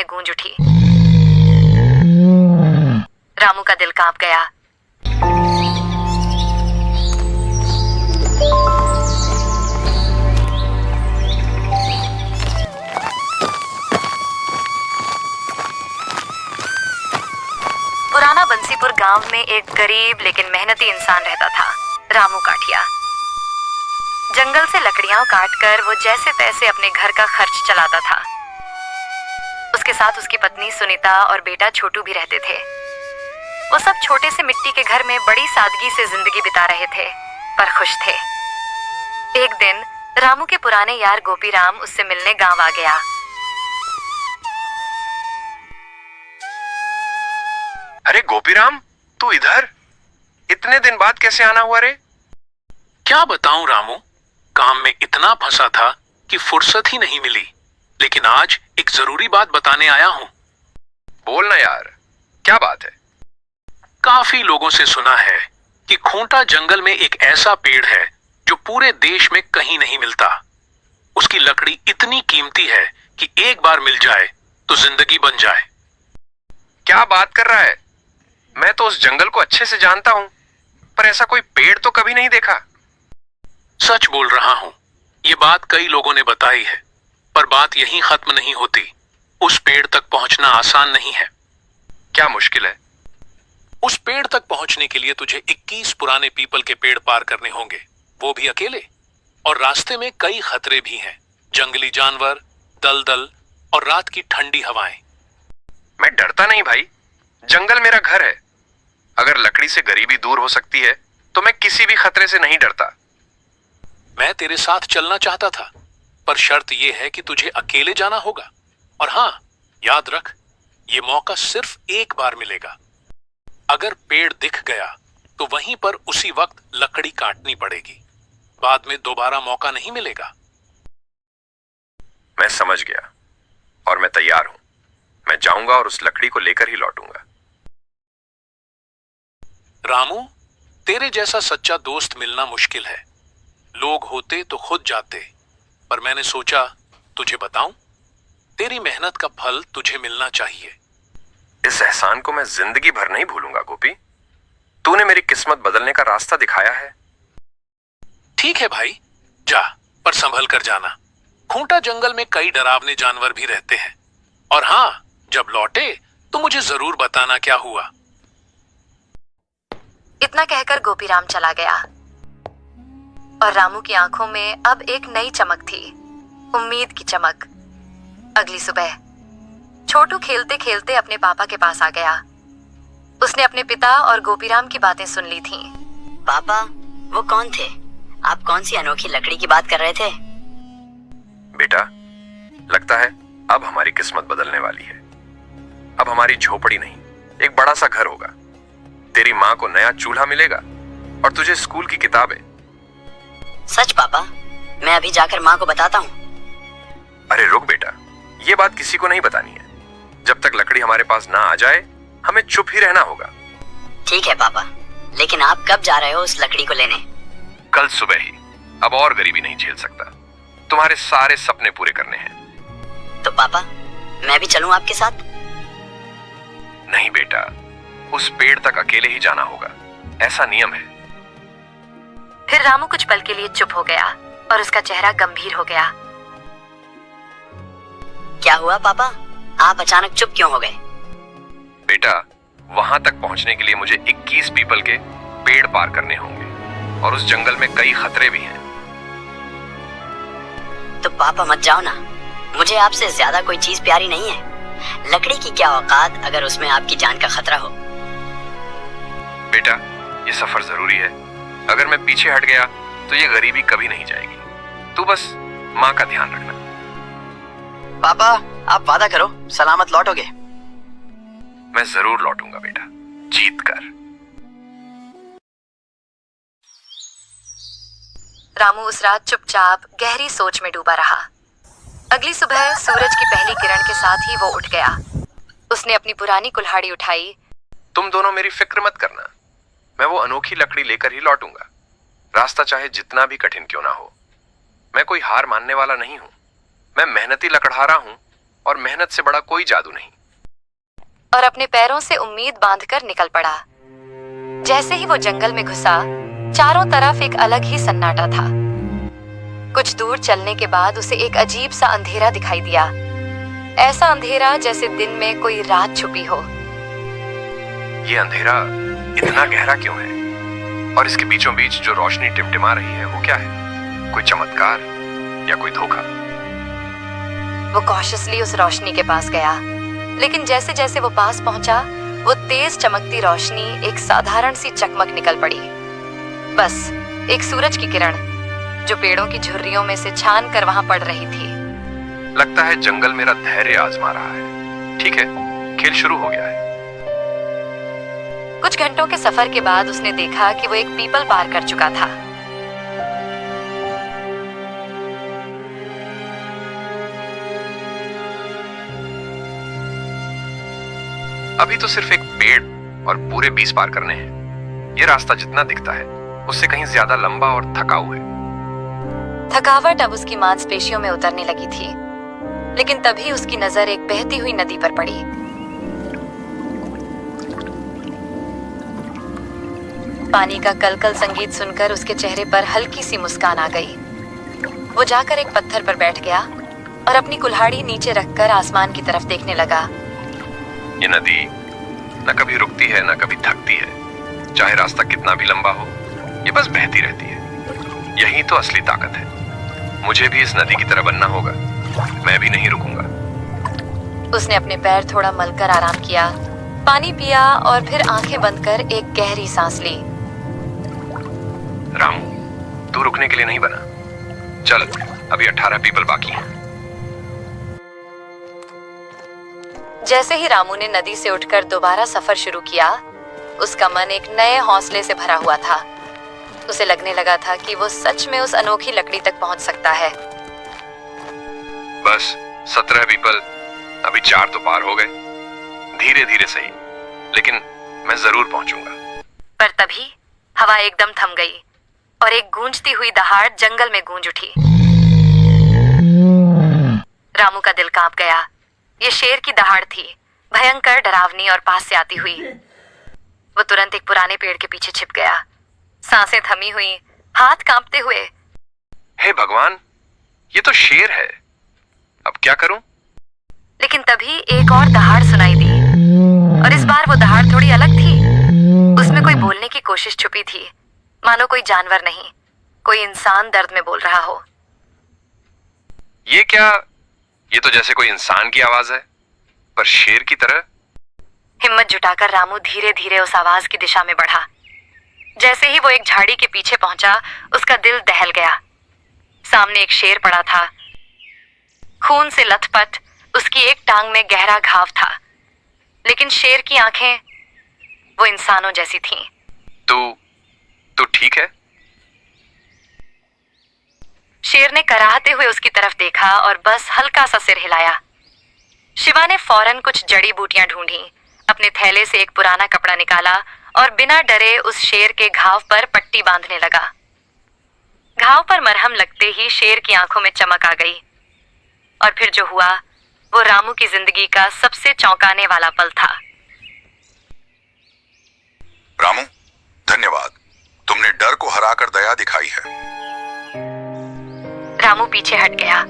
में गूंज उठी। रामू का दिल कांप गया। पुराना बंसीपुर गांव में एक गरीब लेकिन मेहनती इंसान रहता था, रामू काठिया। जंगल से लकड़ियां काटकर वो जैसे तैसे अपने घर का खर्च चलाता था। उसके साथ उसकी पत्नी सुनीता और बेटा छोटू भी रहते थे। वो सब छोटे से मिट्टी के घर में बड़ी सादगी से जिंदगी बिता रहे थे, पर खुश थे। एक दिन रामू के पुराने यार गोपीराम उससे मिलने गांव आ गया। अरे गोपीराम, तू इधर? इतने दिन बाद कैसे आना हुआ रे? क्या बताऊं रामू, काम में इतना फंसा था कि फुर्सत ही नहीं मिली। लेकिन आज एक जरूरी बात बताने आया हूं। बोल ना यार, क्या बात है? काफी लोगों से सुना है कि खूंटा जंगल में एक ऐसा पेड़ है जो पूरे देश में कहीं नहीं मिलता। उसकी लकड़ी इतनी कीमती है कि एक बार मिल जाए तो जिंदगी बन जाए। क्या बात कर रहा है? मैं तो उस जंगल को अच्छे से जानता हूं, पर ऐसा कोई पेड़ तो कभी नहीं देखा। सच बोल रहा हूं, ये बात कई लोगों ने बताई है, पर बात यहीं खत्म नहीं होती। उस पेड़ तक पहुंचना आसान नहीं है। क्या मुश्किल है? उस पेड़ तक पहुंचने के लिए तुझे 21 पुराने पीपल के पेड़ पार करने होंगे, वो भी अकेले। और रास्ते में कई खतरे भी हैं, जंगली जानवर, दलदल और रात की ठंडी हवाएं। मैं डरता नहीं भाई, जंगल मेरा घर है। अगर लकड़ी से गरीबी दूर हो सकती है तो मैं किसी भी खतरे से नहीं डरता। मैं तेरे साथ चलना चाहता था, पर शर्त यह है कि तुझे अकेले जाना होगा। और हां, याद रख, ये मौका सिर्फ एक बार मिलेगा। अगर पेड़ दिख गया तो वहीं पर उसी वक्त लकड़ी काटनी पड़ेगी। बाद में दोबारा मौका नहीं मिलेगा। मैं समझ गया और मैं तैयार हूं। मैं जाऊंगा और उस लकड़ी को लेकर ही लौटूंगा। रामू, तेरे जैसा सच्चा दोस्त मिलना मुश्किल है। लोग होते तो खुद जाते, पर मैंने सोचा तुझे बताऊं। तेरी मेहनत का फल तुझे मिलना चाहिए। इस एहसान को मैं जिंदगी भर नहीं भूलूंगा गोपी। तूने मेरी किस्मत बदलने का रास्ता दिखाया है। ठीक है भाई, जा, पर संभल कर जाना। खूंटा जंगल में कई डरावने जानवर भी रहते हैं। और हां, जब लौटे तो मुझे जरूर बताना क्या हुआ। इतना कहकर गोपीराम चला गया और रामू की आंखों में अब एक नई चमक थी, उम्मीद की चमक। अगली सुबह छोटू खेलते खेलते अपने पापा के पास आ गया। उसने अपने पिता और गोपीराम की बातें सुन ली थीं। पापा, वो कौन थे? आप कौन सी अनोखी लकड़ी की बात कर रहे थे? बेटा, लगता है अब हमारी किस्मत बदलने वाली है। अब हमारी झोपड़ी नहीं, एक बड़ा सा घर होगा। तेरी माँ को नया चूल्हा मिलेगा और तुझे स्कूल की किताबें। सच पापा? मैं अभी जाकर माँ को बताता हूँ। अरे रुक बेटा, ये बात किसी को नहीं बतानी है। जब तक लकड़ी हमारे पास ना आ जाए हमें चुप ही रहना होगा। ठीक है पापा, लेकिन आप कब जा रहे हो उस लकड़ी को लेने? कल सुबह ही। अब और गरीबी नहीं झेल सकता। तुम्हारे सारे सपने पूरे करने हैं। तो पापा, मैं भी चलूं आपके साथ? नहीं बेटा, उस पेड़ तक अकेले ही जाना होगा, ऐसा नियम है। फिर रामू कुछ पल के लिए चुप हो गया और उसका चेहरा गंभीर हो गया। क्या हुआ पापा? आप अचानक चुप क्यों हो गए? बेटा, वहां तक पहुंचने के लिए मुझे 21 पीपल के पेड़ पार करने होंगे और उस जंगल में कई खतरे भी हैं। तो पापा मत जाओ ना, मुझे आपसे ज्यादा कोई चीज प्यारी नहीं है। लकड़ी की क्या औकात अगर उसमें आपकी जान का खतरा हो। बेटा, ये सफर जरूरी है। अगर मैं पीछे हट गया तो ये गरीबी कभी नहीं जाएगी। तू बस माँ का ध्यान रखना। पापा, आप वादा करो सलामत लौटोगे। मैं जरूर लौटूंगा बेटा, जीत कर। रामू उस रात चुपचाप गहरी सोच में डूबा रहा। अगली सुबह सूरज की पहली किरण के साथ ही वो उठ गया। उसने अपनी पुरानी कुल्हाड़ी उठाई। तुम दोनों मेरी फिक्र मत करना, मैं वो अनोखी लकड़ी लेकर ही लौटूंगा। रास्ता चाहे जितना भी कठिन क्यों ना हो। मैं कोई हार मानने वाला नहीं हूं। मैं मेहनती लकड़हारा हूं और मेहनत से बड़ा कोई जादू नहीं। और अपने पैरों से उम्मीद बांधकर निकल पड़ा। जैसे ही वो जंगल में घुसा, चारों तरफ एक अलग ही सन्नाटा था। कुछ दूर चलने के बाद उसे एक अजीब सा अंधेरा दिखाई दिया। ऐसा अंधेरा जैसे दिन में कोई रात छुपी हो। ये अंधेरा इतना गहरा क्यों है? और इसके बीचों बीच जो रोशनी टिमटिमा रही है वो क्या है? कोई चमत्कार या कोई धोखा? वो कॉशियसली उस रोशनी के पास गया, लेकिन जैसे जैसे वो पास पहुंचा, वो तेज चमकती रोशनी एक साधारण सी चकमक निकल पड़ी। बस एक सूरज की किरण जो पेड़ों की झुर्रियों में से छान कर वहां पड़ रही थी। लगता है जंगल मेरा धैर्य आजमा रहा है। ठीक है, खेल शुरू हो गया है। कुछ घंटों के सफर के बाद उसने देखा कि वो एक पीपल पार कर चुका था। अभी तो सिर्फ एक पेड़ और पूरे 20 पार करने हैं। ये रास्ता जितना दिखता है उससे कहीं ज्यादा लंबा और थकाऊ है। थकावट अब उसकी मांसपेशियों में उतरने लगी थी, लेकिन तभी उसकी नजर एक बहती हुई नदी पर पड़ी। पानी का कलकल संगीत सुनकर उसके चेहरे पर हल्की सी मुस्कान आ गई। वो जाकर एक पत्थर पर बैठ गया और अपनी कुल्हाड़ी नीचे रखकर आसमान की तरफ देखने लगा। ये नदी न कभी रुकती है न कभी थकती है। चाहे रास्ता कितना भी लंबा हो, ये बस बहती रहती है। यही तो असली ताकत है। मुझे भी इस नदी की तरह बनना होगा। मैं भी नहीं रुकूंगा। उसने अपने पैर थोड़ा मलकर आराम किया, पानी पिया और फिर आंखें बंद कर एक गहरी सांस ली। रामू, तू रुकने के लिए नहीं बना। चल, अभी 18 पीपल बाकी हैं। जैसे ही रामू ने नदी से उठकर दोबारा सफर शुरू किया, उसका मन एक नए हौसले से भरा हुआ था। उसे लगने लगा था कि वो सच में उस अनोखी लकड़ी तक पहुंच सकता है। बस 17 पीपल, अभी 4 तो पार हो गए। धीरे धीरे सही, लेकिन मैं जरूर पहुंचूंगा। पर तभी हवा एकदम थम गई और एक गूंजती हुई दहाड़ जंगल में गूंज उठी। रामू का दिल कांप गया। ये शेर की दहाड़ थी, भयंकर, डरावनी और पास से आती हुई। वो तुरंत एक पुराने पेड़ के पीछे छिप गया, सांसें थमी हुई, हाथ कांपते हुए। हे भगवान, ये तो शेर है। अब क्या करूं? लेकिन तभी एक और दहाड़ सुनाई दी, और इस बार वो दहाड़ थोड़ी अलग थी। उसमें कोई बोलने की कोशिश छुपी थी, मानो कोई जानवर नहीं, कोई इंसान दर्द में बोल रहा हो। ये क्या? ये तो जैसे कोई इंसान की आवाज है, पर शेर की तरह। हिम्मत जुटाकर रामू धीरे धीरे उस आवाज की दिशा में बढ़ा। जैसे ही वो एक झाड़ी के पीछे पहुंचा, उसका दिल दहल गया। सामने एक शेर पड़ा था, खून से लथपथ। उसकी एक टांग में गहरा घाव था, लेकिन शेर की आंखें वो इंसानों जैसी थीं। तू ठीक है? शेर ने कराहते हुए उसकी तरफ देखा और बस हल्का सा सिर हिलाया। शिवा ने फौरन कुछ जड़ी बूटियां ढूंढी, अपने थैले से एक पुराना कपड़ा निकाला और बिना डरे उस शेर के घाव पर पट्टी बांधने लगा। घाव पर मरहम लगते ही शेर की आंखों में चमक आ गई, और फिर जो हुआ वो रामू की जिंदगी का सबसे चौंकाने वाला पल था। रामू, धन्यवाद। तुमने डर को हराकर दया दिखाई है। रामू पीछे हट गया,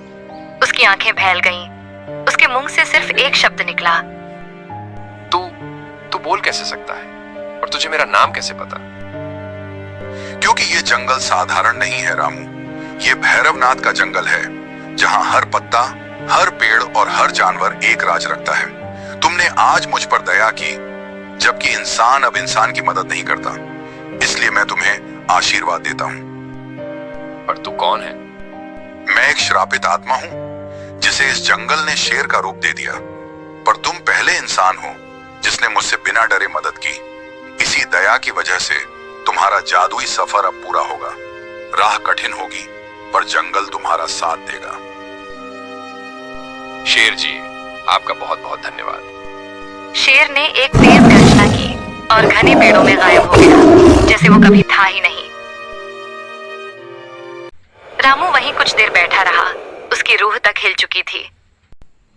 उसकी आंखें फैल गईं। उसके मुंह से सिर्फ एक शब्द निकला, तू बोल कैसे सकता है? और तुझे मेरा नाम कैसे पता? क्योंकि ये जंगल साधारण नहीं है रामू। ये भैरवनाथ का जंगल है, जहां हर पत्ता, हर पेड़ और हर जानवर एक राज रखता है। तुमने आज मुझ पर दया की, जबकि इंसान अब इंसान की मदद नहीं करता। इसलिए मैं तुम्हें आशीर्वाद देता हूं। पर तू कौन है? मैं एक श्रापित आत्मा हूं, जिसे इस जंगल ने शेर का रूप दे दिया। पर तुम पहले इंसान हो जिसने मुझसे बिना डरे मदद की। इसी दया की वजह से तुम्हारा जादुई सफर अब पूरा होगा। राह कठिन होगी, पर जंगल तुम्हारा साथ देगा। शेर जी, आपका बहुत बहुत धन्यवाद। शेर ने एक तेज गर्जना की और घने पेड़ों में गायब हो गया, जैसे वो कभी था ही नहीं। रामू वहीं कुछ देर बैठा रहा, उसकी रूह तक हिल चुकी थी।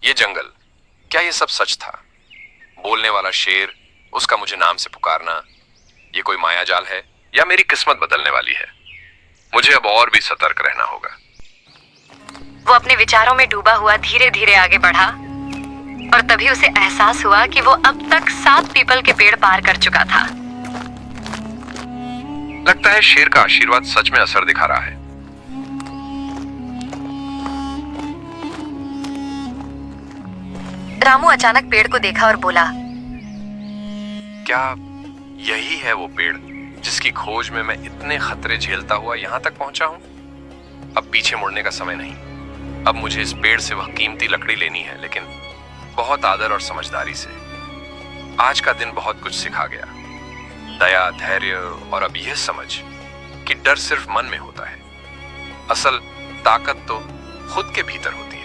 ये जंगल क्या ये सब सच था? बोलने वाला शेर, उसका मुझे नाम से पुकारना, ये कोई मायाजाल है या मेरी किस्मत बदलने वाली है? मुझे अब और भी सतर्क रहना होगा। वो अपने विचारों में डूबा हुआ धीरे धीरे आगे बढ़ा और तभी उसे एहसास हुआ कि वो अब तक 7 पीपल के पेड़ पार कर चुका था। लगता है शेर का आशीर्वाद सच में असर दिखा रहा है। रामू अचानक पेड़ को देखा और बोला, क्या यही है वो पेड़ जिसकी खोज में मैं इतने खतरे झेलता हुआ यहां तक पहुंचा हूं? अब पीछे मुड़ने का समय नहीं। अब मुझे इस पेड़ से वह कीमती लकड़ी लेनी है, लेकिन बहुत आदर और समझदारी से। आज का दिन बहुत कुछ सिखा गया, दया, धैर्य और अब यह समझ कि डर सिर्फ मन में होता है, असल ताकत तो खुद के भीतर होती है।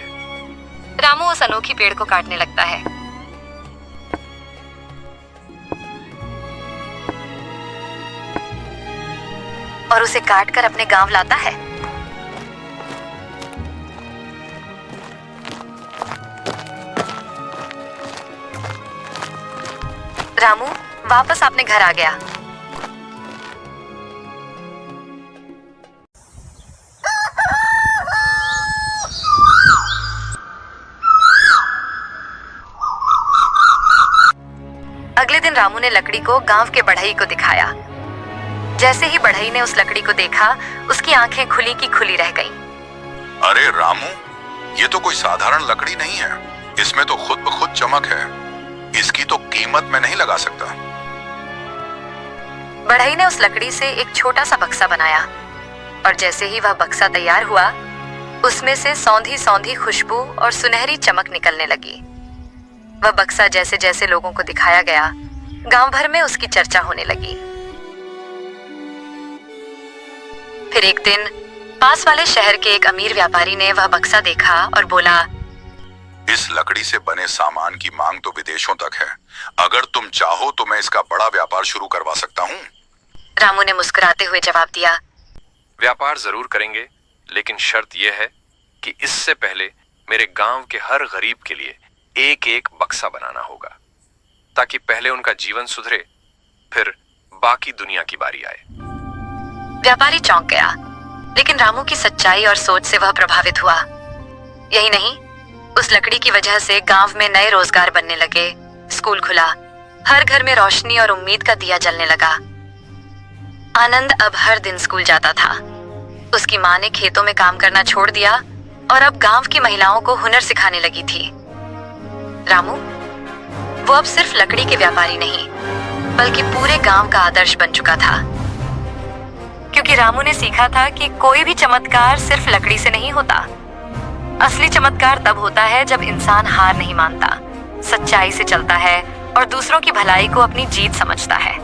रामू उस अनोखी पेड़ को काटने लगता है। और उसे काटकर अपने गांव लाता है। रामू वापस अपने घर आ गया। अगले दिन रामू ने लकड़ी को गांव के बढ़ई को दिखाया। जैसे ही बढ़ई ने उस लकड़ी को देखा, उसकी आंखें खुली की खुली रह गईं। अरे रामू, ये तो कोई साधारण लकड़ी नहीं है, इसमें तो खुद ब खुद चमक है। इसकी तो कीमत मैं नहीं लगा सकता। बढ़ई ने उस लकड़ी से एक छोटा सा बक्सा बनाया और जैसे ही वह बक्सा तैयार हुआ, उसमें से सौंधी सौंधी खुशबू और सुनहरी चमक निकलने लगी। वह बक्सा जैसे जैसे लोगों को दिखाया गया, गांव भर में उसकी चर्चा होने लगी। फिर एक दिन पास वाले शहर के एक अमीर व्यापारी ने वह बक्सा देखा और बोला, इस लकड़ी से बने सामान की मांग तो विदेशों तक है। अगर तुम चाहो तो मैं इसका बड़ा व्यापार शुरू करवा सकता हूँ। रामू ने मुस्कुराते हुए जवाब दिया, व्यापार जरूर करेंगे, लेकिन शर्त यह है कि इससे पहले मेरे गांव के हर गरीब के लिए एक एक बक्सा बनाना होगा, ताकि पहले उनका जीवन सुधरे, फिर बाकी दुनिया की बारी आए। व्यापारी चौंक गया, लेकिन रामू की सच्चाई और सोच से वह प्रभावित हुआ। यही नहीं, उस लकड़ी की वजह से गांव में नए रोजगार बनने लगे, स्कूल खुला, हर घर में रोशनी और उम्मीद का दिया जलने लगा। आनंद अब हर दिन स्कूल जाता था। उसकी माँ ने खेतों में काम करना छोड़ दिया और अब गांव की महिलाओं को हुनर सिखाने लगी थी। रामू वो अब सिर्फ लकड़ी के व्यापारी नहीं, बल्कि पूरे गांव का आदर्श बन चुका था। क्योंकि रामू ने सीखा था कि कोई भी चमत्कार सिर्फ लकड़ी से नहीं होता। असली चमत्कार तब होता है जब इंसान हार नहीं मानता, सच्चाई से चलता है और दूसरों की भलाई को अपनी जीत समझता है।